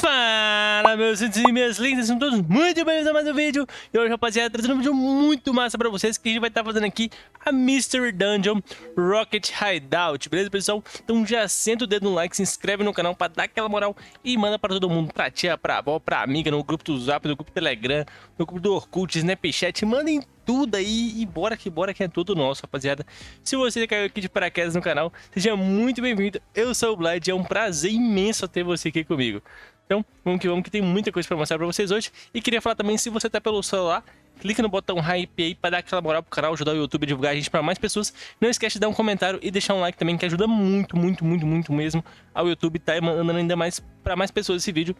Fala, meus lindos e minhas lindas, são todos muito bem-vindos a mais um vídeo. E hoje, rapaziada, trazendo um vídeo muito massa pra vocês, que a gente vai estar fazendo aqui a Mystery Dungeon Rocket Hideout, beleza, pessoal? Então já senta o dedo no like, se inscreve no canal pra dar aquela moral e manda pra todo mundo, pra tia, pra avó, pra amiga, no grupo do Zap, no grupo do Telegram, no grupo do Orkut, Snapchat, mandem tudo aí e bora que é tudo nosso, rapaziada. Se você caiu aqui de paraquedas no canal, seja muito bem-vindo. Eu sou o Blad, é um prazer imenso ter você aqui comigo. Então, vamos que tem muita coisa pra mostrar pra vocês hoje. E queria falar também, se você tá pelo celular, clica no botão hype aí pra dar aquela moral pro canal, ajudar o YouTube a divulgar a gente pra mais pessoas. Não esquece de dar um comentário e deixar um like também, que ajuda muito mesmo ao YouTube tá mandando ainda mais pra mais pessoas esse vídeo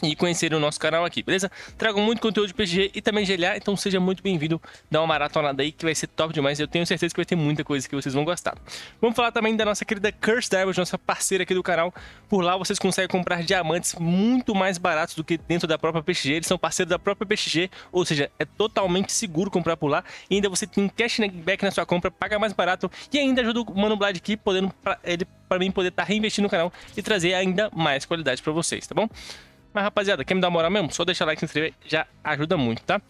e conhecerem o nosso canal aqui, beleza? Trago muito conteúdo de PG e também GLA, então seja muito bem-vindo, dá uma maratonada aí que vai ser top demais, eu tenho certeza que vai ter muita coisa que vocês vão gostar. Vamos falar também da nossa querida Curse Diamond, nossa parceira aqui do canal. Por lá vocês conseguem comprar diamantes muito mais baratos do que dentro da própria PXG, eles são parceiros da própria PXG, ou seja, é totalmente seguro comprar por lá, e ainda você tem cashback na sua compra, paga mais barato e ainda ajuda o Mano Blad aqui, pra mim poder estar reinvestindo no canal e trazer ainda mais qualidade pra vocês, tá bom? Mas, rapaziada, quer me dar moral mesmo? Só deixar o like e se inscrever, já ajuda muito, tá?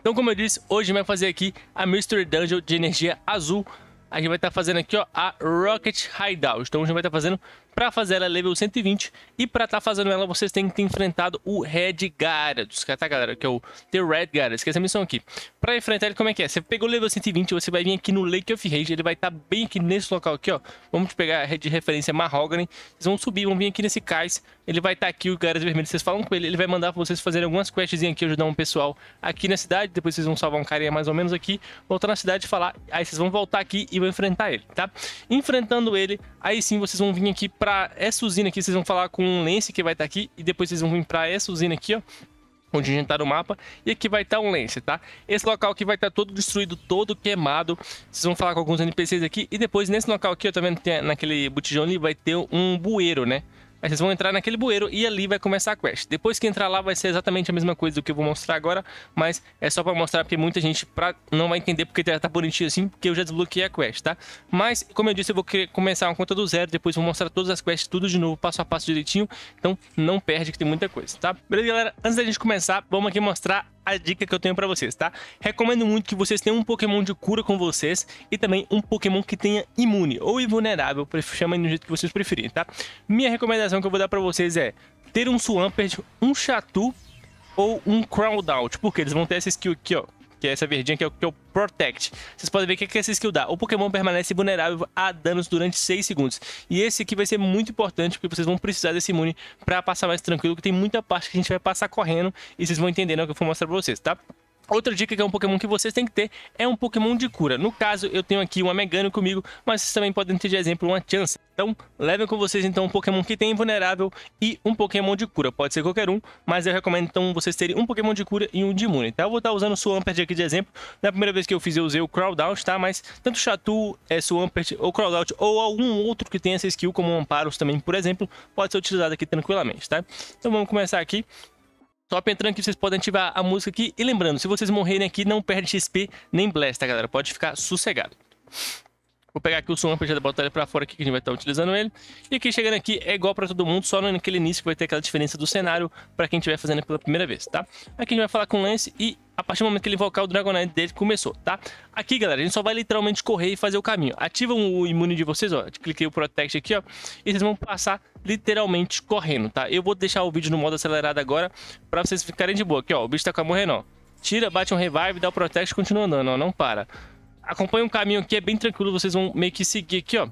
Então, como eu disse, hoje a gente vai fazer aqui a Mystery Dungeon de energia azul. A gente vai estar fazendo aqui, ó, a Rocket Hideout. Então, a gente vai estar fazendo para fazer ela level 120. E para estar fazendo ela, vocês têm que ter enfrentado o Red Gyarados, tá, galera? Que é o The Red Gyarados, que é essa missão aqui. Para enfrentar ele, como é que é? Você pegou o level 120, você vai vir aqui no Lake of Rage. Ele vai estar bem aqui nesse local aqui, ó. Vamos pegar de referência Mahogany. Vocês vão subir, vão vir aqui nesse cais. Ele vai estar aqui, o Gyarados vermelho. Vocês falam com ele, ele vai mandar para vocês fazerem algumas questzinhas aqui, ajudar um pessoal aqui na cidade. Depois vocês vão salvar um carinha mais ou menos aqui, voltar na cidade e falar. Aí vocês vão voltar aqui e vão enfrentar ele, tá? Enfrentando ele, aí sim vocês vão vir aqui para essa usina aqui. Vocês vão falar com um Lance que vai estar aqui. E depois vocês vão vir para essa usina aqui, ó, onde a gente tá no mapa, e aqui vai estar um Lance, tá? Esse local aqui vai estar todo destruído, todo queimado. Vocês vão falar com alguns NPCs aqui, e depois nesse local aqui, ó, tá vendo, tem, naquele botijão ali, vai ter um bueiro, né? Aí vocês vão entrar naquele bueiro e ali vai começar a quest. Depois que entrar lá vai ser exatamente a mesma coisa do que eu vou mostrar agora, mas é só pra mostrar porque muita gente não vai entender porque tá bonitinho assim, porque eu já desbloqueei a quest, tá? Mas, como eu disse, eu vou começar uma conta do zero, depois vou mostrar todas as quests, tudo de novo, passo a passo direitinho, então não perde que tem muita coisa, tá? Beleza, galera? Antes da gente começar, vamos aqui mostrar a dica que eu tenho pra vocês, tá? Recomendo muito que vocês tenham um Pokémon de cura com vocês e também um Pokémon que tenha imune ou invulnerável, chamem do jeito que vocês preferirem, tá? Minha recomendação que eu vou dar pra vocês é ter um Swampert, um Chatu ou um Crowdout, porque eles vão ter essa skill aqui, ó, que é essa verdinha que é o Protect. Vocês podem ver o que essa skill dá. O Pokémon permanece vulnerável a danos durante 6 segundos. E esse aqui vai ser muito importante, porque vocês vão precisar desse imune pra passar mais tranquilo, que tem muita parte que a gente vai passar correndo, e vocês vão entender o que eu vou mostrar pra vocês, tá? Outra dica que é um Pokémon que vocês têm que ter é um Pokémon de cura. No caso, eu tenho aqui uma Megano comigo, mas vocês também podem ter de exemplo uma Chance. Então, levem com vocês então um Pokémon que tem invulnerável e um Pokémon de cura. Pode ser qualquer um, mas eu recomendo então vocês terem um Pokémon de cura e um de imune, tá? Eu vou estar usando o Swampert aqui de exemplo. Na primeira vez que eu fiz, eu usei o Crowdout, tá? Mas tanto Chatu, Swampert ou Crowdout ou algum outro que tenha essa skill, como o Amparos também, por exemplo, pode ser utilizado aqui tranquilamente, tá? Então vamos começar aqui. Top entrando que vocês podem ativar a música aqui. E lembrando, se vocês morrerem aqui, não perde XP nem Blast, tá, galera? Pode ficar sossegado. Vou pegar aqui o Swampert, já botar ele pra fora aqui, que a gente vai estar utilizando ele. E aqui, chegando aqui, é igual pra todo mundo, só naquele início que vai ter aquela diferença do cenário pra quem estiver fazendo pela primeira vez, tá? Aqui a gente vai falar com o Lance e a partir do momento que ele invocar o Dragonite dele, começou, tá? Aqui, galera, a gente só vai literalmente correr e fazer o caminho. Ativam o imune de vocês, ó. Cliquei o Protect aqui, ó. E vocês vão passar literalmente correndo, tá? Eu vou deixar o vídeo no modo acelerado agora pra vocês ficarem de boa. Aqui, ó, o bicho tá quase morrendo, ó. Tira, bate um Revive, dá o Protect e continua andando, ó. Não para. Acompanha um caminho aqui, é bem tranquilo, vocês vão meio que seguir aqui, ó.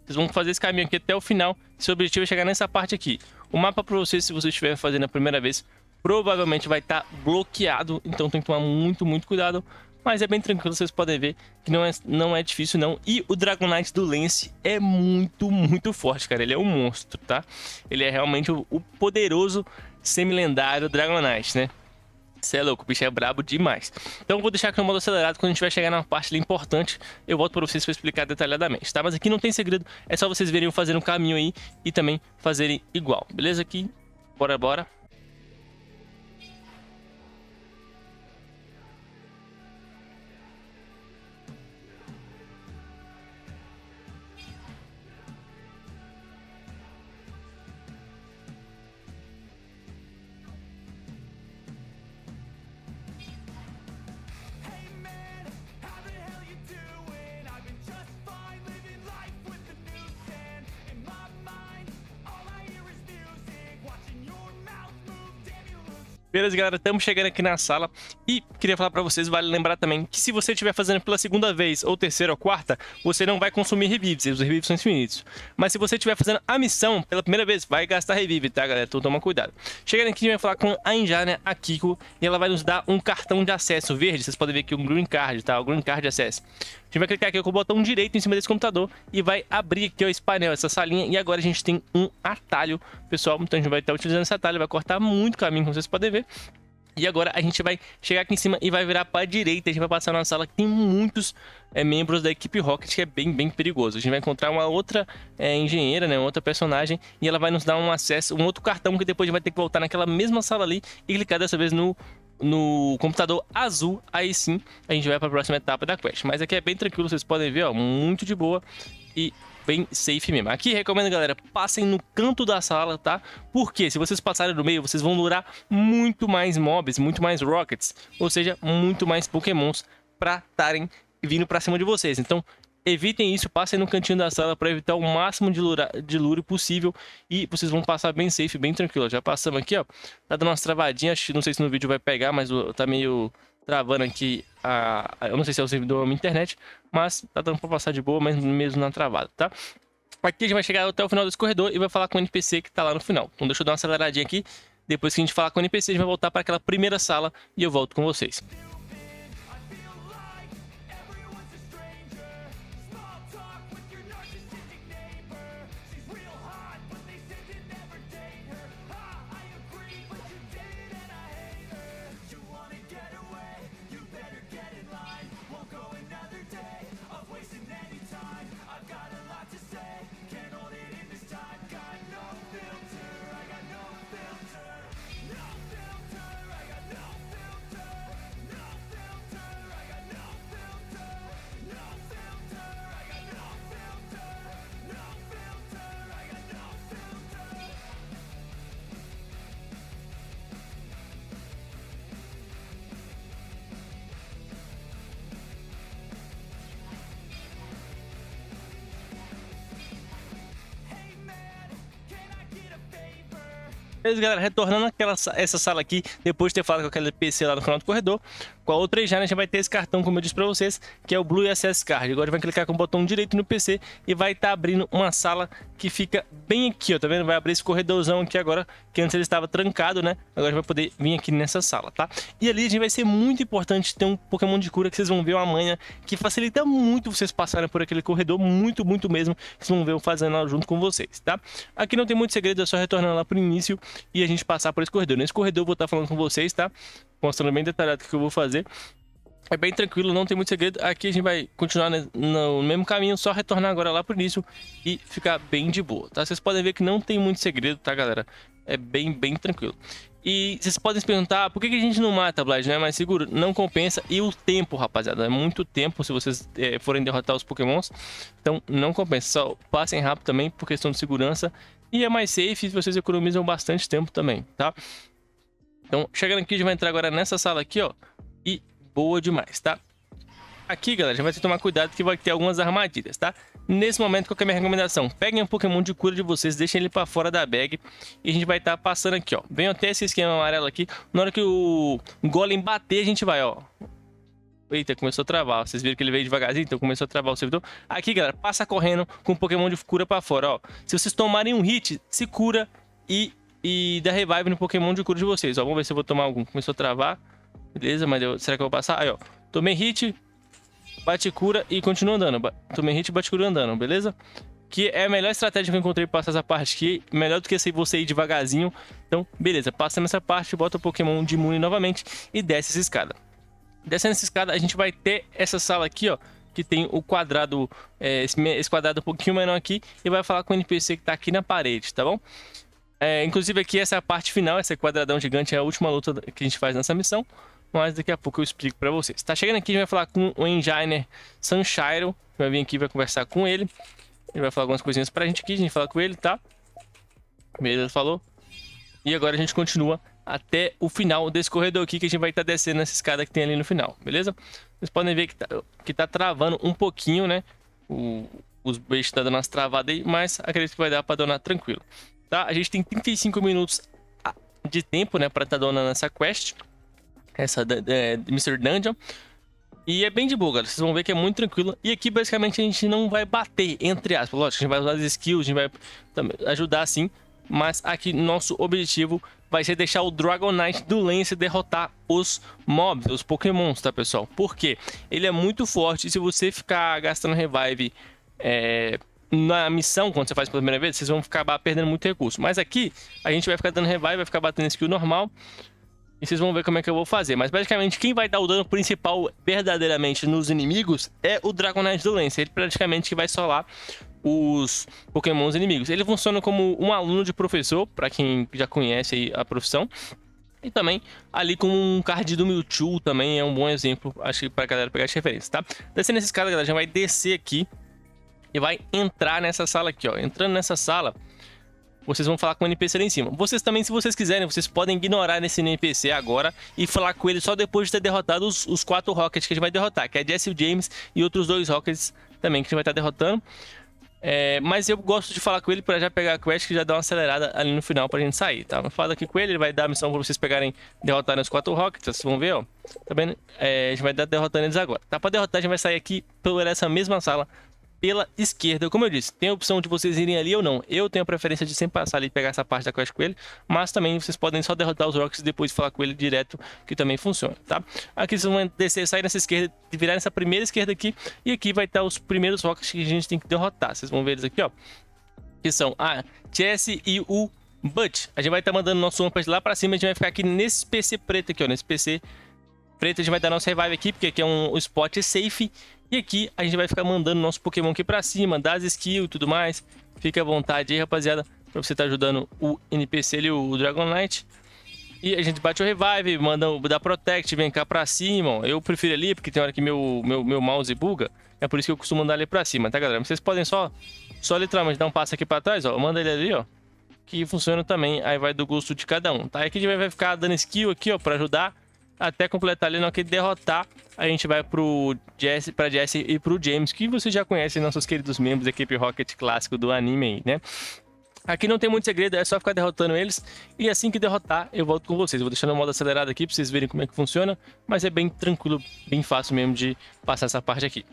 Vocês vão fazer esse caminho aqui até o final. Seu objetivo é chegar nessa parte aqui. O mapa pra vocês, se você estiver fazendo a primeira vez, provavelmente vai estar bloqueado. Então tem que tomar muito cuidado. Mas é bem tranquilo, vocês podem ver que não é difícil não. E o Dragonite do Lance é muito forte, cara. Ele é um monstro, tá? Ele é realmente o poderoso semi-lendário Dragonite, né? Você é louco, o bicho é brabo demais. Então eu vou deixar aqui no modo acelerado. Quando a gente vai chegar na parte ali importante, eu volto para vocês para explicar detalhadamente, tá? Mas aqui não tem segredo, é só vocês verem eu fazendo um caminho aí e também fazerem igual, beleza? Aqui, bora. Beleza, galera, estamos chegando aqui na sala e queria falar pra vocês, vale lembrar também que se você estiver fazendo pela segunda vez, ou terceira ou quarta, você não vai consumir revives, os revives são infinitos. Mas se você estiver fazendo a missão pela primeira vez, vai gastar revive, tá, galera? Então toma cuidado. Chegando aqui, a gente vai falar com a Engine, a Kiko, e ela vai nos dar um cartão de acesso verde, vocês podem ver aqui um Green Card, tá? O Green Card Access. A gente vai clicar aqui com o botão direito em cima desse computador e vai abrir aqui ó, esse painel, essa salinha, e agora a gente tem um atalho, pessoal, então a gente vai estar utilizando esse atalho, vai cortar muito caminho, como vocês podem ver. E agora a gente vai chegar aqui em cima e vai virar para a direita. A gente vai passar numa sala que tem muitos membros da equipe Rocket, que é bem perigoso. A gente vai encontrar uma outra engenheira, né, uma outra personagem, e ela vai nos dar um acesso, um outro cartão que depois a gente vai ter que voltar naquela mesma sala ali e clicar dessa vez no computador azul. Aí sim a gente vai para a próxima etapa da quest. Mas aqui é bem tranquilo, vocês podem ver, ó, muito de boa e bem safe mesmo. Aqui recomendo, galera, passem no canto da sala, tá? Porque se vocês passarem no meio, vocês vão lurar muito mais mobs, muito mais rockets, ou seja, muito mais pokémons pra estarem vindo pra cima de vocês. Então evitem isso, passem no cantinho da sala para evitar o máximo de lure possível e vocês vão passar bem safe, bem tranquilo. Já passamos aqui, ó, tá dando umas travadinhas, não sei se no vídeo vai pegar, mas tá meio travando aqui, eu não sei se é o servidor ou a minha internet, mas tá dando pra passar de boa, mas mesmo na travada, tá? Aqui a gente vai chegar até o final desse corredor e vai falar com o NPC que tá lá no final. Então deixa eu dar uma aceleradinha aqui, depois que a gente falar com o NPC, a gente vai voltar para aquela primeira sala e eu volto com vocês. Beleza, galera, retornando essa sala aqui, depois de ter falado com aquele PC lá no final do corredor, com a outra engine a gente vai ter esse cartão, como eu disse pra vocês, que é o Blue Access Card. Agora a gente vai clicar com o botão direito no PC e vai estar abrindo uma sala que fica bem aqui, ó, tá vendo? Vai abrir esse corredorzão aqui agora, que antes ele estava trancado, né? Agora a gente vai poder vir aqui nessa sala, tá? E ali a gente vai ser muito importante ter um Pokémon de cura, que vocês vão ver uma manha que facilita muito vocês passarem por aquele corredor, muito mesmo, que vocês vão ver eu fazendo lá junto com vocês, tá? Aqui não tem muito segredo, é só retornar lá pro início e a gente passar por esse corredor. Nesse corredor eu vou estar falando com vocês, tá? Mostrando bem detalhado o que eu vou fazer. É bem tranquilo, não tem muito segredo. Aqui a gente vai continuar no mesmo caminho, só retornar agora lá pro início e ficar bem de boa, tá? Vocês podem ver que não tem muito segredo, tá, galera? É bem tranquilo. E vocês podem se perguntar, por que a gente não mata, Blade, não é mais seguro? Não compensa. E o tempo, rapaziada, é muito tempo se vocês forem derrotar os pokémons. Então não compensa, só passem rápido também por questão de segurança. E é mais safe, vocês economizam bastante tempo também, tá? Então, chegando aqui, a gente vai entrar agora nessa sala aqui, ó. E boa demais, tá? Aqui, galera, a gente vai ter que tomar cuidado que vai ter algumas armadilhas, tá? Nesse momento, qual que é a minha recomendação? Peguem um Pokémon de cura de vocês, deixem ele pra fora da bag e a gente vai estar passando aqui, ó. Venham até esse esquema amarelo aqui. Na hora que o Golem bater, a gente vai, ó. Eita, começou a travar. Vocês viram que ele veio devagarzinho, então começou a travar o servidor. Aqui, galera, passa correndo com o Pokémon de cura pra fora, ó. Se vocês tomarem um hit, se cura e dá revive no Pokémon de cura de vocês, ó. Vamos ver se eu vou tomar algum. Começou a travar. Beleza, mas será que eu vou passar? Aí, ó. Tomei hit, bate cura e continua andando. Tomei hit, bate cura andando, beleza? Que é a melhor estratégia que eu encontrei pra passar essa parte aqui. Melhor do que você ir devagarzinho. Então, beleza. Passa nessa parte, bota o Pokémon de imune novamente e desce essa escada. Descendo essa escada, a gente vai ter essa sala aqui, ó, que tem o quadrado, esse quadrado um pouquinho menor aqui, e vai falar com o NPC que tá aqui na parede, tá bom? Inclusive aqui essa é a parte final, esse quadradão gigante é a última luta que a gente faz nessa missão, mas daqui a pouco eu explico pra vocês. Tá chegando aqui, a gente vai falar com o Engineer Sunshiro, vai vir aqui e vai conversar com ele, ele vai falar algumas coisinhas pra gente aqui, a gente fala com ele, tá? Beleza, falou. E agora a gente continua até o final desse corredor aqui, que a gente vai estar descendo nessa escada que tem ali no final, beleza? Vocês podem ver que tá travando um pouquinho, né? Os bichos tá dando umas travadas aí, mas acredito que vai dar pra donar tranquilo, tá? A gente tem 35 minutos de tempo, né, pra estar donando essa quest, essa Mr. Dungeon. E é bem de boa, galera. Vocês vão ver que é muito tranquilo. E aqui, basicamente, a gente não vai bater, entre aspas. Lógico, a gente vai usar as skills, a gente vai ajudar, sim. Mas aqui, nosso objetivo vai ser deixar o Dragonite do Lance derrotar os mobs, os pokémons, tá, pessoal? Por quê? Ele é muito forte e se você ficar gastando revive na missão, quando você faz pela primeira vez, vocês vão acabar perdendo muito recurso. Mas aqui, a gente vai ficar dando revive, vai ficar batendo skill normal. E vocês vão ver como é que eu vou fazer. Mas basicamente quem vai dar o dano principal verdadeiramente nos inimigos é o Dragonite do Lance. Ele praticamente que vai solar os pokémons inimigos. Ele funciona como um aluno de professor, para quem já conhece aí a profissão. E também ali com um card do Mewtwo também é um bom exemplo, acho que pra galera pegar de referência, tá? Descendo essa escada, galera, já vai descer aqui e vai entrar nessa sala aqui, ó. Entrando nessa sala, vocês vão falar com o NPC ali em cima. Vocês também, se vocês quiserem, vocês podem ignorar esse NPC agora e falar com ele só depois de ter derrotado os 4 Rockets que a gente vai derrotar, que é Jesse, o James e outros 2 Rockets também que a gente vai estar derrotando. Mas eu gosto de falar com ele para já pegar a quest que já dá uma acelerada ali no final pra gente sair, tá? Fala aqui com ele, ele vai dar a missão pra vocês pegarem, derrotarem os 4 Rockets, vocês vão ver, ó. Tá vendo? A gente vai estar derrotando eles agora. Tá? Pra derrotar, a gente vai sair aqui por essa mesma sala, pela esquerda. Como eu disse, tem a opção de vocês irem ali ou não. Eu tenho a preferência de sempre passar ali e pegar essa parte da quest com ele, mas também vocês podem só derrotar os Rockets e depois falar com ele direto, que também funciona, tá? Aqui vocês vão descer, sair nessa esquerda, virar nessa primeira esquerda aqui, e aqui vai estar os primeiros Rockets que a gente tem que derrotar. Vocês vão ver eles aqui, ó, que são a Jesse e o Butch. A gente vai estar mandando nosso Wampus lá pra cima, a gente vai ficar aqui nesse PC preto aqui, ó, nesse PC preto, a gente vai dar nosso revive aqui, porque aqui é um spot safe. E aqui a gente vai ficar mandando nosso Pokémon aqui pra cima, dar as skills e tudo mais. Fica à vontade aí, rapaziada, pra você estar ajudando o NPC ali, o Dragonite. E a gente bate o revive, manda dar protect, vem cá pra cima, ó. Eu prefiro ali, porque tem hora que meu mouse buga. É por isso que eu costumo andar ali pra cima, tá, galera? Mas vocês podem só literalmente dar um passo aqui pra trás, ó. Manda ele ali, ó, que funciona também. Aí vai do gosto de cada um, tá? Aí aqui a gente vai ficar dando skill aqui, ó, pra ajudar. Até completar ali, na hora que derrotar, a gente vai pra Jesse e pro James, que vocês já conhecem, nossos queridos membros da equipe Rocket clássico do anime aí, né? Aqui não tem muito segredo, é só ficar derrotando eles. E assim que derrotar, eu volto com vocês. Eu vou deixando o modo acelerado aqui pra vocês verem como é que funciona. Mas é bem tranquilo, bem fácil mesmo de passar essa parte aqui.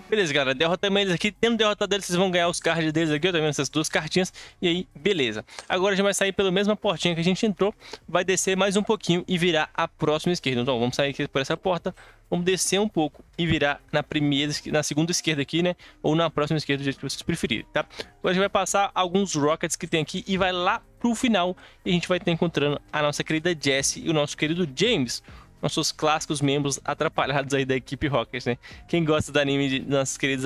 Beleza, galera, derrotamos eles aqui. Tendo derrotado eles, vocês vão ganhar os cards deles aqui, ó, tá vendo essas 2 cartinhas. E aí, beleza. Agora a gente vai sair pela mesma portinha que a gente entrou, vai descer mais um pouquinho e virar a próxima esquerda. Então, vamos sair aqui por essa porta, vamos descer um pouco e virar na segunda esquerda aqui, né? Ou na próxima esquerda, do jeito que vocês preferirem, tá? Agora a gente vai passar alguns Rockets que tem aqui e vai lá pro final. E a gente vai estar encontrando a nossa querida Jessie e o nosso querido James, nossos clássicos membros atrapalhados aí da equipe Rocket, né? Quem gosta do anime, nossos queridos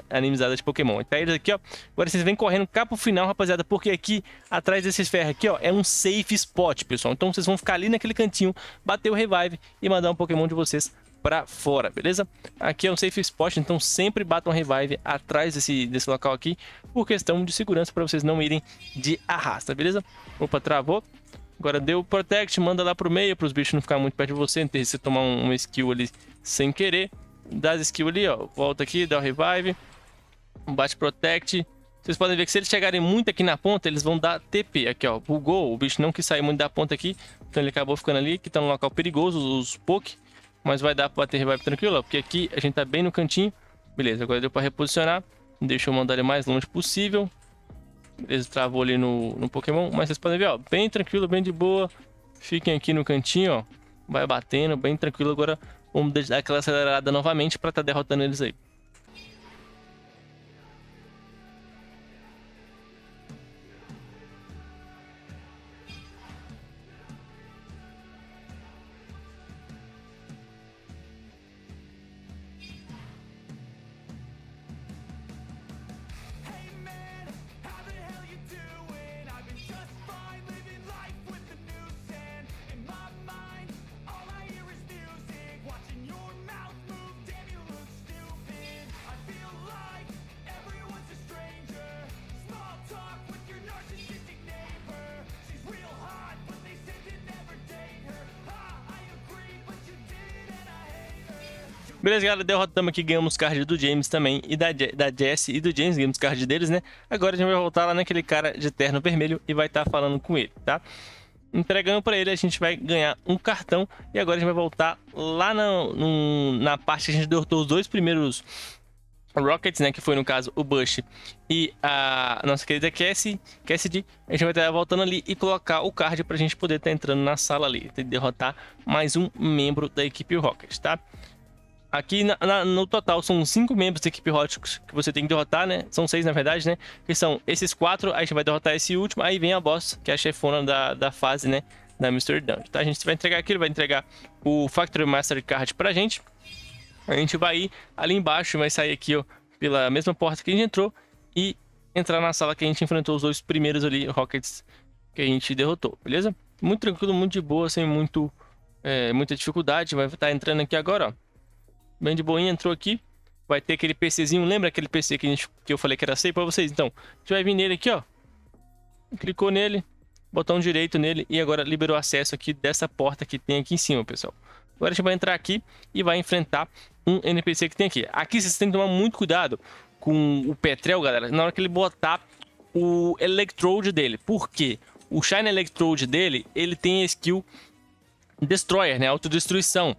animizadas de Pokémon. Tá eles aqui, ó. Agora vocês vêm correndo cá pro final, rapaziada, porque aqui, atrás desses ferros aqui, ó, é um safe spot, pessoal. Então vocês vão ficar ali naquele cantinho, bater o revive e mandar um Pokémon de vocês pra fora, beleza? Aqui é um safe spot, então sempre batam revive atrás desse local aqui, por questão de segurança, pra vocês não irem de arrasta, beleza? Opa, travou. Agora deu protect, manda lá pro meio, pros bichos não ficarem muito perto de você, não ter você tomar uma skill ali sem querer. Dá as skill ali, ó, volta aqui, dá o revive, bate protect. Vocês podem ver que se eles chegarem muito aqui na ponta, eles vão dar TP. Aqui, ó, bugou, o bicho não quis sair muito da ponta aqui, então ele acabou ficando ali, que tá num local perigoso, os poke. Mas vai dar pra bater revive tranquilo, ó, porque aqui a gente tá bem no cantinho. Beleza, agora deu pra reposicionar. Deixa eu mandar ele mais longe possível. Beleza, travou ali no Pokémon, mas vocês podem ver, ó, bem tranquilo, bem de boa. Fiquem aqui no cantinho, ó, vai batendo, bem tranquilo. Agora vamos dar aquela acelerada novamente pra estar derrotando eles aí. Beleza, galera, derrotamos aqui, ganhamos card do James também, e da Jessie e do James, ganhamos card deles, né? Agora a gente vai voltar lá naquele cara de terno vermelho e vai estar falando com ele, tá? Entregando pra ele, a gente vai ganhar um cartão, e agora a gente vai voltar lá na parte que a gente derrotou os dois primeiros Rockets, né? Que foi, no caso, o Bush e a nossa querida Cassidy. A gente vai estar voltando ali e colocar o card pra gente poder estar entrando na sala ali, derrotar mais um membro da equipe Rocket, tá? Aqui no total são 5 membros da equipe Rocket que você tem que derrotar, né? São 6 na verdade, né? Que são esses 4, aí a gente vai derrotar esse último, aí vem a boss, que é a chefona da fase, né? Da Mr. Dungeon, tá? A gente vai entregar aqui, ele vai entregar o Factory Master Card pra gente. A gente vai ir ali embaixo, vai sair aqui, ó, pela mesma porta que a gente entrou e entrar na sala que a gente enfrentou os dois primeiros ali, Rockets, que a gente derrotou, beleza? Muito tranquilo, muito de boa, sem muita dificuldade. Vai estar entrando aqui agora, ó. Bem de boinha, entrou aqui. Vai ter aquele PCzinho, lembra aquele PC que eu falei que era safe pra vocês? Então, a gente vai vir nele aqui, ó. Clicou nele, botão direito nele e agora liberou acesso aqui dessa porta que tem aqui em cima, pessoal. Agora a gente vai entrar aqui e vai enfrentar um NPC que tem aqui. Aqui vocês têm que tomar muito cuidado com o Petrel, galera, na hora que ele botar o Electrode dele. Por quê? O Shine Electrode dele, ele tem a skill Destroyer, né? Autodestruição.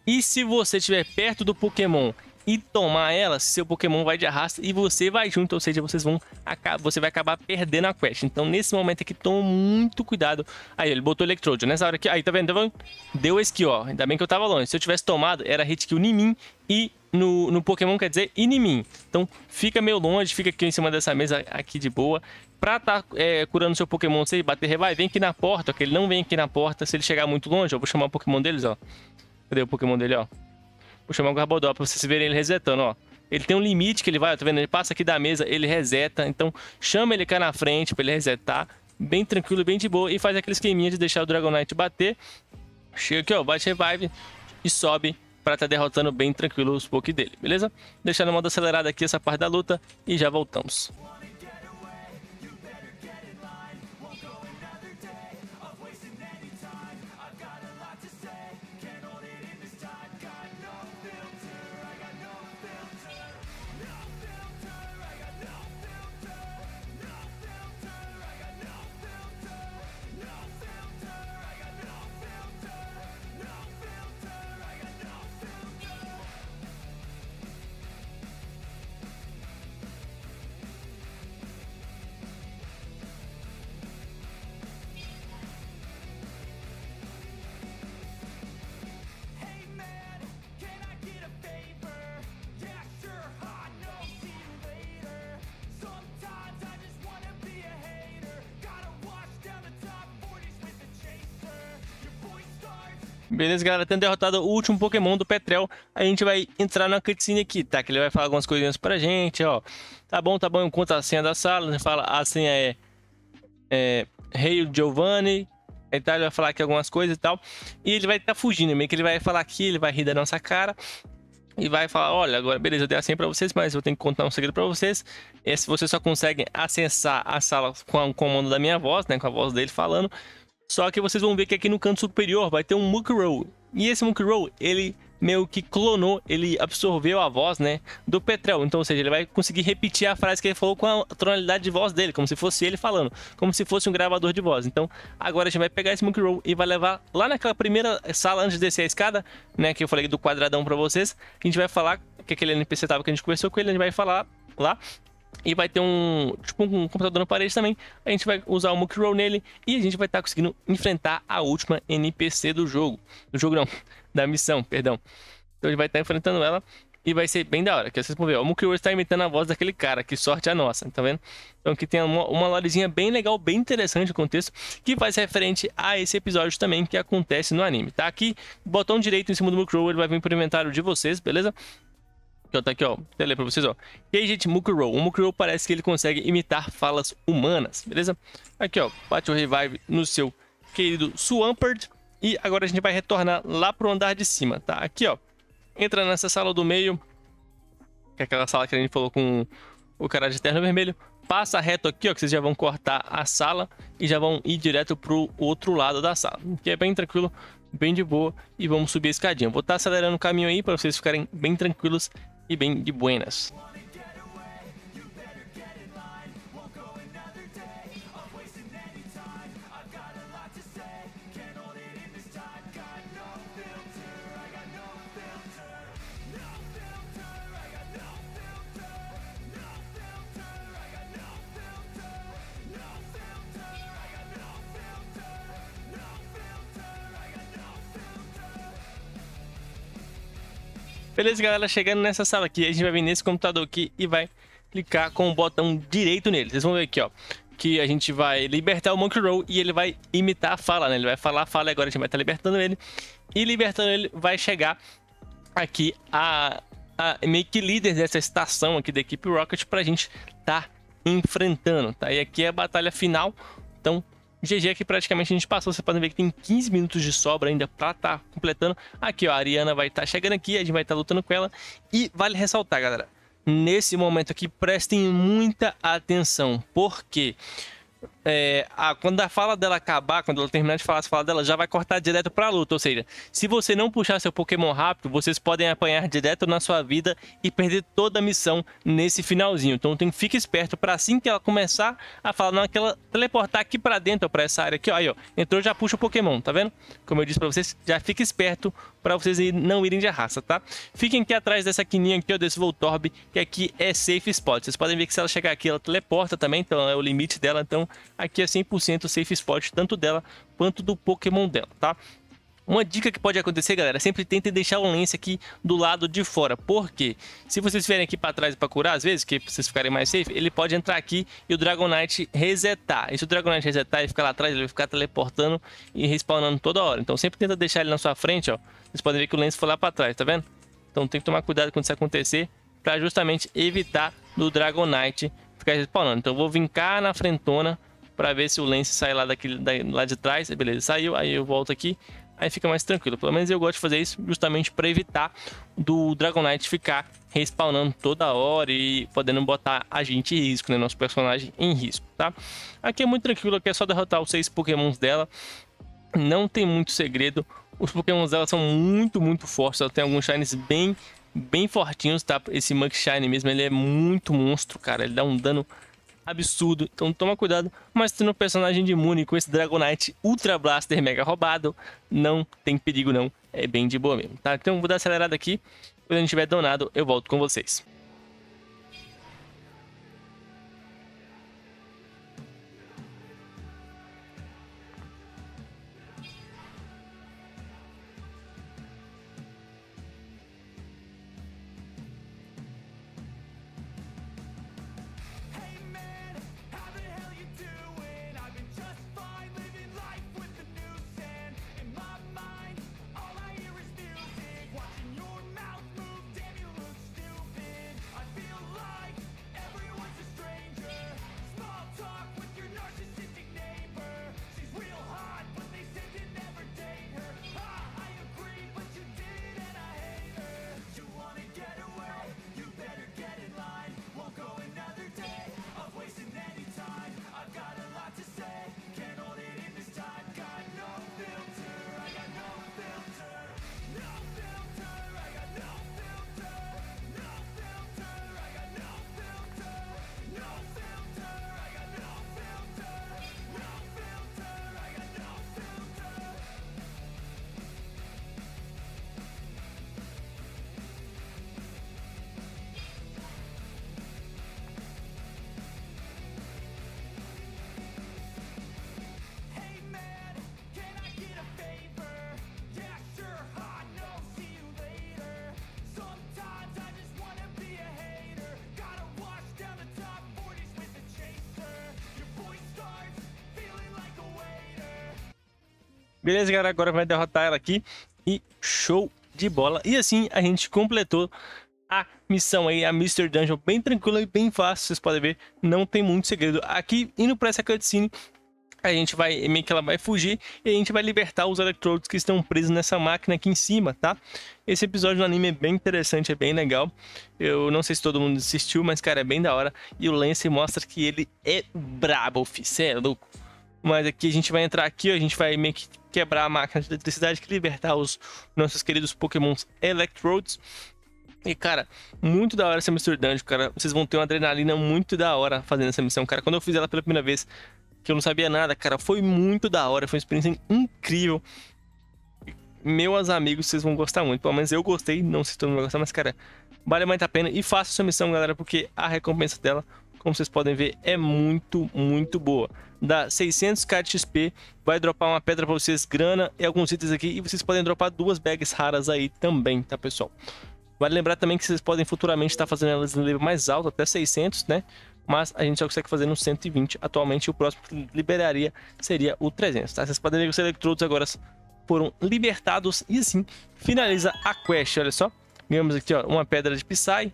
E se você estiver perto do Pokémon e tomar ela, seu Pokémon vai de arrasta e você vai junto, ou seja, você vai acabar perdendo a quest. Então, nesse momento aqui, toma muito cuidado. Aí, ele botou Electrode. Nessa hora aqui, aí, tá vendo? Deu esse aqui, ó. Ainda bem que eu tava longe. Se eu tivesse tomado, era hit kill em mim e no Pokémon, quer dizer, em mim. Então, fica meio longe, fica aqui em cima dessa mesa aqui de boa. Pra tá curando seu Pokémon, se ele bater revive, vem aqui na porta, ó, que ele não vem aqui na porta. Se ele chegar muito longe, eu vou chamar o Pokémon deles, ó. Cadê o Pokémon dele, ó? Vou chamar o Garbodor pra vocês verem ele resetando, ó. Ele tem um limite que ele vai, ó, tá vendo? Ele passa aqui da mesa, ele reseta. Então, chama ele cá na frente pra ele resetar. Bem tranquilo, bem de boa. E faz aquele esqueminha de deixar o Dragonite bater. Chega aqui, ó, bate revive e sobe pra tá derrotando bem tranquilo os Poké dele, beleza? Deixar no modo acelerado aqui essa parte da luta e já voltamos. Beleza, galera, tendo derrotado o último Pokémon do Petrel, a gente vai entrar na cutscene aqui, tá? Que ele vai falar algumas coisinhas pra gente, ó. Tá bom, eu conto a senha da sala. Ele fala, a senha é Rei Giovanni. Então ele vai falar aqui algumas coisas e tal. E ele vai estar fugindo, meio que ele vai falar aqui, ele vai rir da nossa cara. E vai falar, olha, agora beleza, eu dei a senha pra vocês, mas eu tenho que contar um segredo pra vocês. Esse vocês só conseguem acessar a sala com o comando da minha voz, né? Com a voz dele falando. Só que vocês vão ver que aqui no canto superior vai ter um Mukrow. E esse Mukrow, ele meio que clonou, ele absorveu a voz, né, do Petrel. Então, ou seja, ele vai conseguir repetir a frase que ele falou com a tonalidade de voz dele, como se fosse ele falando, como se fosse um gravador de voz. Então, agora a gente vai pegar esse Mukrow e vai levar lá naquela primeira sala antes de descer a escada, né, que eu falei do quadradão pra vocês. A gente vai falar que aquele NPC tava que a gente conversou com ele, a gente vai falar lá. E vai ter um computador na parede também. A gente vai usar o Mukrow nele e a gente vai estar conseguindo enfrentar a última NPC do jogo. Do jogo não, da missão, perdão. Então a gente vai estar enfrentando ela e vai ser bem da hora. Que vocês vão ver, ó, o Mukrow está imitando a voz daquele cara. Que sorte a nossa, tá vendo? Então aqui tem uma lorezinha bem legal, bem interessante o contexto, que faz referente a esse episódio também que acontece no anime, tá? Aqui, botão direito em cima do Mukrow, ele vai vir pro inventário de vocês, beleza? Tá aqui, ó. Vou ler pra vocês, ó. Agent Mukrow. O Mukrow parece que ele consegue imitar falas humanas, beleza? Aqui, ó. Bate o revive no seu querido Swampert. E agora a gente vai retornar lá pro andar de cima, tá? Aqui, ó. Entra nessa sala do meio, que é aquela sala que a gente falou com o cara de terno vermelho. Passa reto aqui, ó, que vocês já vão cortar a sala e já vão ir direto pro outro lado da sala, que é bem tranquilo. bem de boa e vamos subir a escadinha. Vou estar acelerando o caminho aí para vocês ficarem bem tranquilos e bem de buenas. Beleza, galera, chegando nessa sala aqui, a gente vai vir nesse computador aqui e vai clicar com o botão direito nele. Vocês vão ver aqui, ó, que a gente vai libertar o Monkey Roll e ele vai imitar a fala, né? Ele vai falar a fala e agora a gente vai estar libertando ele. E libertando ele vai chegar aqui a meio que líder dessa estação aqui da equipe Rocket pra gente tá enfrentando, tá? E aqui é a batalha final, então... GG aqui praticamente a gente passou, você pode ver que tem 15 minutos de sobra ainda pra tá completando. Aqui ó, a Ariana vai estar chegando aqui, a gente vai estar lutando com ela. E vale ressaltar, galera, nesse momento aqui prestem muita atenção, porque quando a fala dela acabar, quando ela terminar de falar a fala dela, já vai cortar direto pra luta. Ou seja, se você não puxar seu Pokémon rápido, vocês podem apanhar direto na sua vida e perder toda a missão nesse finalzinho. Então fique esperto para assim que ela começar a falar, não, que ela teleportar aqui pra dentro, pra essa área aqui, ó, aí, ó, entrou, já puxa o Pokémon, tá vendo? Como eu disse pra vocês, já fique esperto para vocês não irem de arrasta, tá? Fiquem aqui atrás dessa quininha aqui, ó, desse Voltorb, que aqui é safe spot. Vocês podem ver que se ela chegar aqui, ela teleporta também, então é o limite dela, então aqui é 100% safe spot, tanto dela quanto do Pokémon dela, tá? Uma dica que pode acontecer, galera, sempre tentem deixar o lance aqui do lado de fora, porque se vocês vierem aqui para trás para curar, às vezes, que vocês ficarem mais safe, ele pode entrar aqui e o Dragonite resetar. E se o Dragonite resetar e ficar lá atrás, ele vai ficar teleportando e respawnando toda hora. Então sempre tenta deixar ele na sua frente, ó. Vocês podem ver que o lance foi lá para trás, tá vendo? Então tem que tomar cuidado quando isso acontecer, para justamente evitar do Dragonite ficar respawnando. Então eu vou vir cá na frentona para ver se o lance sai lá, lá de trás. Beleza, saiu, aí eu volto aqui. Aí fica mais tranquilo. Pelo menos eu gosto de fazer isso justamente para evitar do Dragonite ficar respawnando toda hora e podendo botar a gente em risco, né? Nosso personagem em risco, tá? Aqui é muito tranquilo, aqui é só derrotar os 6 Pokémons dela. Não tem muito segredo. Os Pokémons dela são muito fortes. Ela tem alguns Shines bem fortinhos, tá? Esse Muk Shine mesmo, ele é muito monstro, cara. Ele dá um dano absurdo, então toma cuidado. Mas tendo um personagem de imune com esse Dragonite Ultra Blaster mega roubado, não tem perigo não, é bem de boa mesmo, tá? Então vou dar acelerada aqui, quando a gente tiver donado eu volto com vocês. Beleza, galera, agora vai derrotar ela aqui e show de bola. E assim a gente completou a missão aí, a Mr. Dungeon, bem tranquila e bem fácil, vocês podem ver, não tem muito segredo. Aqui, indo para essa cutscene, a gente vai, meio que ela vai fugir e a gente vai libertar os Electrodes que estão presos nessa máquina aqui em cima, tá? Esse episódio do anime é bem interessante, é bem legal. Eu não sei se todo mundo assistiu, mas cara, é bem da hora. E o Lance mostra que ele é brabo, fi, cê é louco. Mas aqui a gente vai entrar aqui, ó, a gente vai meio que quebrar a máquina de eletricidade, que libertar os nossos queridos Pokémons Electrodes. E, cara, muito da hora essa Mr. Dungeon, cara. Vocês vão ter uma adrenalina muito da hora fazendo essa missão, cara. Quando eu fiz ela pela primeira vez, que eu não sabia nada, cara, foi muito da hora. Foi uma experiência incrível. Meus amigos, vocês vão gostar muito. Pelo menos eu gostei, não sei se todo mundo vai gostar, mas, cara, vale muito a pena. E faça essa missão, galera, porque a recompensa dela, como vocês podem ver, é muito, muito boa. Dá 600k de XP, vai dropar uma pedra pra vocês, grana e alguns itens aqui. E vocês podem dropar 2 bags raras aí também, tá, pessoal? Vale lembrar também que vocês podem futuramente estar fazendo elas no nível mais alto, até 600, né? Mas a gente só consegue fazer no 120. Atualmente, o próximo que liberaria seria o 300, tá? Vocês podem ver que os Electrodes agora foram libertados e assim finaliza a quest, olha só. Ganhamos aqui, ó, uma pedra de Psy,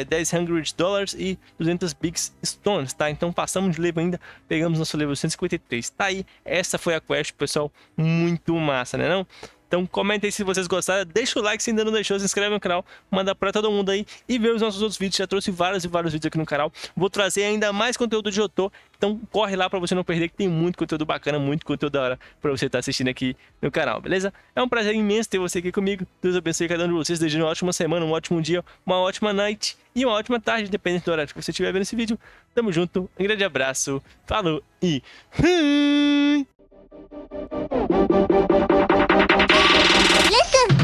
10 Hungry Dollars e 200 Big Stones, tá? Então passamos de level ainda, pegamos nosso level 153. Tá aí, essa foi a quest, pessoal, muito massa, né não? Então comentem aí se vocês gostaram, deixa o like se ainda não deixou, se inscreve no canal, manda pra todo mundo aí e vê os nossos outros vídeos. Já trouxe vários e vários vídeos aqui no canal, vou trazer ainda mais conteúdo de Jotô, então corre lá pra você não perder, que tem muito conteúdo bacana, muito conteúdo da hora pra você estar assistindo aqui no canal, beleza? É um prazer imenso ter você aqui comigo, Deus abençoe cada um de vocês, desejando uma ótima semana, um ótimo dia, uma ótima night e uma ótima tarde, dependendo do horário que você estiver vendo esse vídeo. Tamo junto, um grande abraço, falou e fui! Listen.